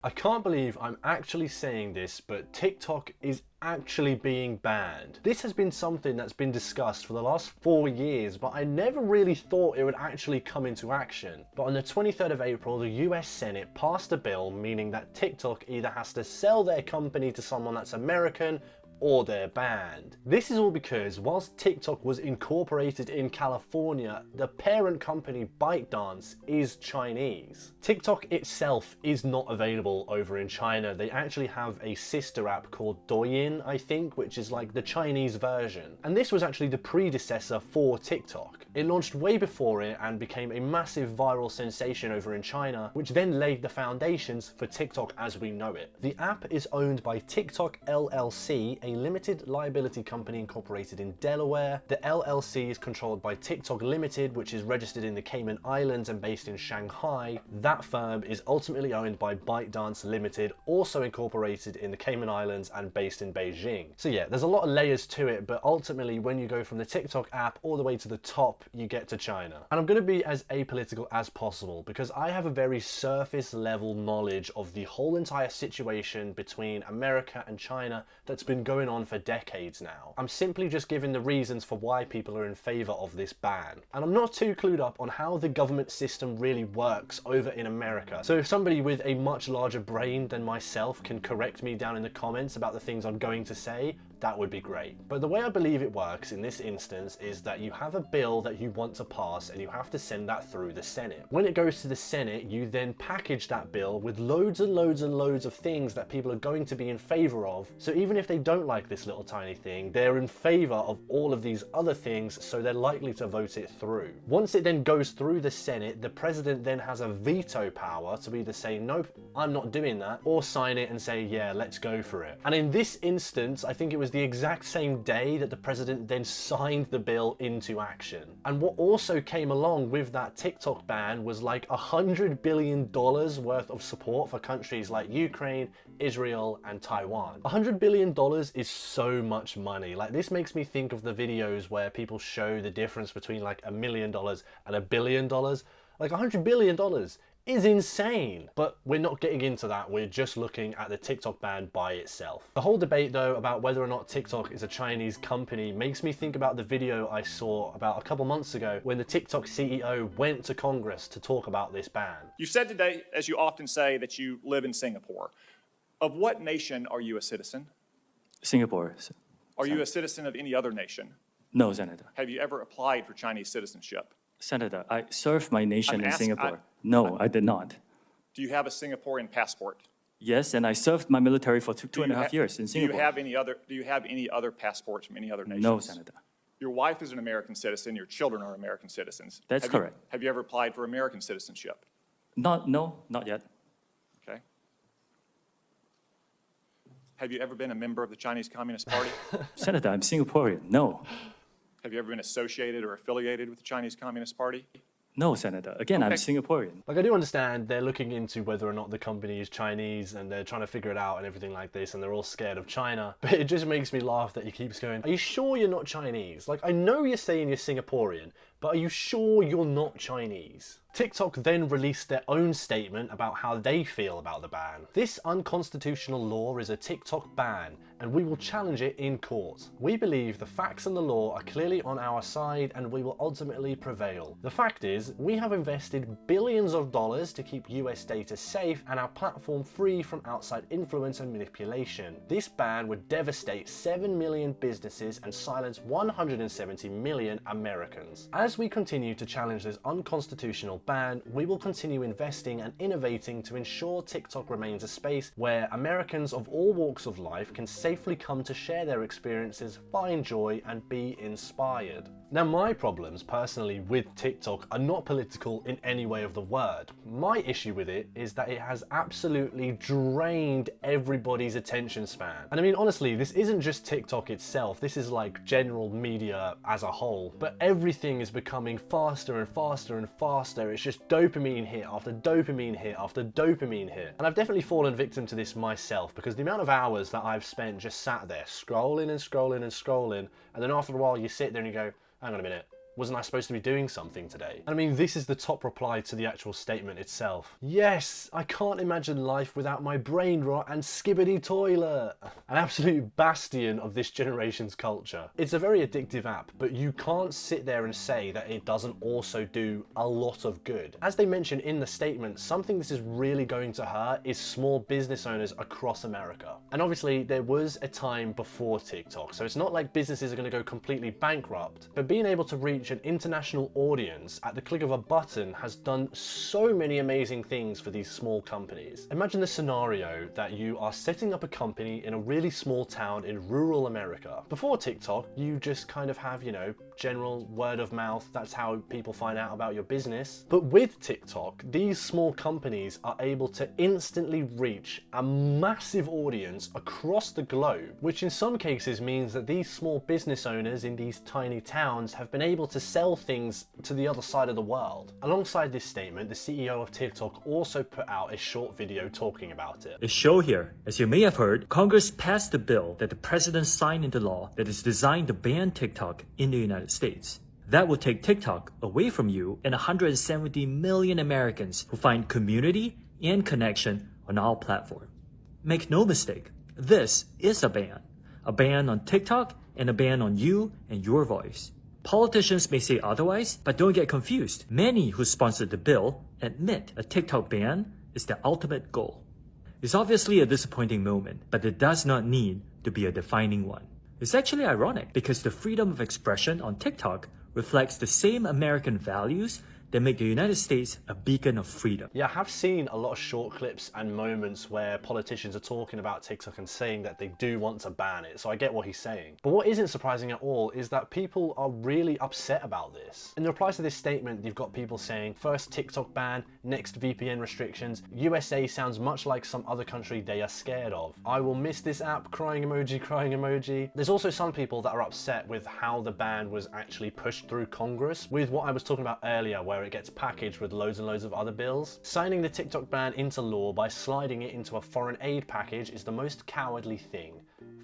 I can't believe I'm actually saying this, but TikTok is actually being banned. This has been something that's been discussed for the last 4 years, but I never really thought it would actually come into action. But on the 23rd of April, the US Senate passed a bill meaning that TikTok either has to sell their company to someone that's American or they're banned. This is all because whilst TikTok was incorporated in California, the parent company ByteDance is Chinese. TikTok itself is not available over in China. They actually have a sister app called Douyin, I think, which is like the Chinese version. And this was actually the predecessor for TikTok. It launched way before it and became a massive viral sensation over in China, which then laid the foundations for TikTok as we know it. The app is owned by TikTok LLC, a limited liability company incorporated in Delaware. The LLC is controlled by TikTok Limited, which is registered in the Cayman Islands and based in Shanghai. That firm is ultimately owned by ByteDance Limited, also incorporated in the Cayman Islands and based in Beijing. So yeah, there's a lot of layers to it, but ultimately when you go from the TikTok app all the way to the top, you get to China. And I'm going to be as apolitical as possible because I have a very surface level knowledge of the whole entire situation between America and China that's been going on for decades now. I'm simply just giving the reasons for why people are in favour of this ban. And I'm not too clued up on how the government system really works over in America. So if somebody with a much larger brain than myself can correct me down in the comments about the things I'm going to say, that would be great. But the way I believe it works in this instance is that you have a bill that you want to pass and you have to send that through the Senate. When it goes to the Senate, you then package that bill with loads and loads and loads of things that people are going to be in favor of. So even if they don't like this little tiny thing, they're in favor of all of these other things, so they're likely to vote it through. Once it then goes through the Senate, the president then has a veto power to either say, nope, I'm not doing that, or sign it and say, yeah, let's go for it. And in this instance, I think it was the exact same day that the president then signed the bill into action. And what also came along with that TikTok ban was like $100 billion worth of support for countries like Ukraine, Israel, and Taiwan. $100 billion is so much money. Like, this makes me think of the videos where people show the difference between like $1 million and $1 billion. Like $100 billion is insane. But we're not getting into that. We're just looking at the TikTok ban by itself. The whole debate though about whether or not TikTok is a Chinese company makes me think about the video I saw about a couple months ago when the TikTok CEO went to Congress to talk about this ban. You said today, as you often say, that you live in Singapore. Of what nation are you a citizen? Singapore. Are you a citizen of any other nation? No, Senator. Have you ever applied for Chinese citizenship? Senator, I served my nation I'm in asking- Singapore. No, I did not. Do you have a Singaporean passport? Yes, and I served my military for two and a half years in Do Singapore. you have any other passports from any other nations? No, Senator. Your wife is an American citizen, your children are American citizens. That's correct. Have you ever applied for American citizenship? No, not yet. Okay. Have you ever been a member of the Chinese Communist Party? Senator, I'm Singaporean. No. Have you ever been associated or affiliated with the Chinese Communist Party? No, Senator. Again, I'm Okay. Singaporean. Like, I do understand they're looking into whether or not the company is Chinese and they're trying to figure it out and everything like this, and they're all scared of China. But it just makes me laugh that he keeps going, are you sure you're not Chinese? Like, I know you're saying you're Singaporean, but are you sure you're not Chinese? TikTok then released their own statement about how they feel about the ban. This unconstitutional law is a TikTok ban, and we will challenge it in court. We believe the facts and the law are clearly on our side, and we will ultimately prevail. The fact is, we have invested billions of dollars to keep US data safe and our platform free from outside influence and manipulation. This ban would devastate 7 million businesses and silence 170 million Americans. As we continue to challenge this unconstitutional ban, we will continue investing and innovating to ensure TikTok remains a space where Americans of all walks of life can safely come to share their experiences, find joy, and be inspired. Now, my problems personally with TikTok are not political in any way of the word. My issue with it is that it has absolutely drained everybody's attention span. And I mean, honestly, this isn't just TikTok itself, this is like general media as a whole. But everything is becoming faster and faster and faster. It's just dopamine hit after dopamine hit after dopamine hit. And I've definitely fallen victim to this myself, because the amount of hours that I've spent just sat there scrolling and scrolling and scrolling, and then after a while you sit there and you go, hang on a minute, Wasn't I supposed to be doing something today? And I mean, this is the top reply to the actual statement itself. Yes, I can't imagine life without my brain rot and skibbity toilet. An absolute bastion of this generation's culture. It's a very addictive app, but you can't sit there and say that it doesn't also do a lot of good. As they mention in the statement, something this is really going to hurt is small business owners across America. And obviously there was a time before TikTok, so it's not like businesses are going to go completely bankrupt, but being able to reach an international audience at the click of a button has done so many amazing things for these small companies. Imagine the scenario that you are setting up a company in a really small town in rural America. Before TikTok, you just kind of have, you know, general word of mouth. That's how people find out about your business. But with TikTok, these small companies are able to instantly reach a massive audience across the globe, which in some cases means that these small business owners in these tiny towns have been able to sell things to the other side of the world. Alongside this statement, the CEO of TikTok also put out a short video talking about it. The show here, as you may have heard, Congress passed a bill that the president signed into law that is designed to ban TikTok in the United States. That will take TikTok away from you and 170 million Americans who find community and connection on our platform. Make no mistake, this is a ban on TikTok and a ban on you and your voice. Politicians may say otherwise, but don't get confused. Many who sponsored the bill admit a TikTok ban is the ultimate goal. It's obviously a disappointing moment, but it does not need to be a defining one. It's actually ironic because the freedom of expression on TikTok reflects the same American values that make the United States a beacon of freedom. Yeah, I have seen a lot of short clips and moments where politicians are talking about TikTok and saying that they do want to ban it, so I get what he's saying. But what isn't surprising at all is that people are really upset about this. In the replies to this statement, you've got people saying, first TikTok ban, next VPN restrictions, USA sounds much like some other country they are scared of. I will miss this app, crying emoji, crying emoji. There's also some people that are upset with how the ban was actually pushed through Congress, with what I was talking about earlier, where it gets packaged with loads and loads of other bills. Signing the TikTok ban into law by sliding it into a foreign aid package is the most cowardly thing.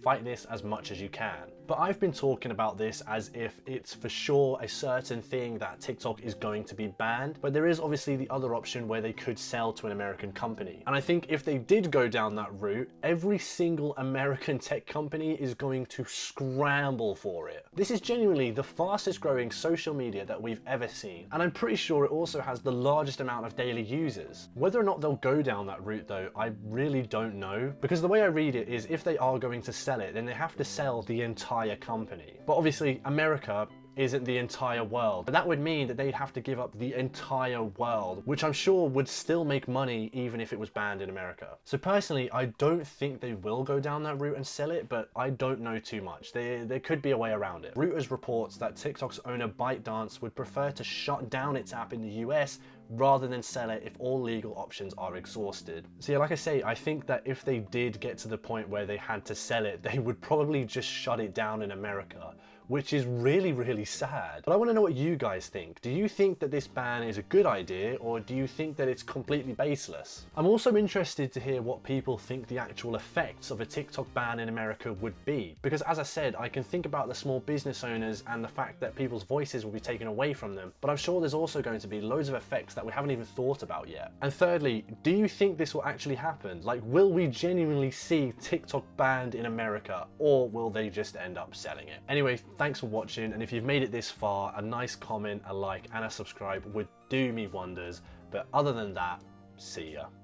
Fight this as much as you can. But I've been talking about this as if it's for sure a certain thing that TikTok is going to be banned, but there is obviously the other option where they could sell to an American company. And I think if they did go down that route, every single American tech company is going to scramble for it. This is genuinely the fastest growing social media that we've ever seen, and I'm pretty sure it also has the largest amount of daily users. Whether or not they'll go down that route though, I really don't know, because the way I read it is if they are going to sell it, then they have to sell the entire company. But obviously America isn't the entire world, but that would mean that they'd have to give up the entire world, which I'm sure would still make money even if it was banned in America. So personally, I don't think they will go down that route and sell it, but I don't know too much. There could be a way around it. Reuters reports that TikTok's owner ByteDance would prefer to shut down its app in the US rather than sell it if all legal options are exhausted. So yeah, like I say, I think that if they did get to the point where they had to sell it, they would probably just shut it down in America, which is really, really sad. But I want to know what you guys think. Do you think that this ban is a good idea, or do you think that it's completely baseless? I'm also interested to hear what people think the actual effects of a TikTok ban in America would be, because as I said, I can think about the small business owners and the fact that people's voices will be taken away from them, but I'm sure there's also going to be loads of effects that we haven't even thought about yet. And thirdly, do you think this will actually happen? Like, will we genuinely see TikTok banned in America, or will they just end up selling it? Anyway, thanks for watching, and if you've made it this far, a nice comment, a like, and a subscribe would do me wonders. But other than that, see ya.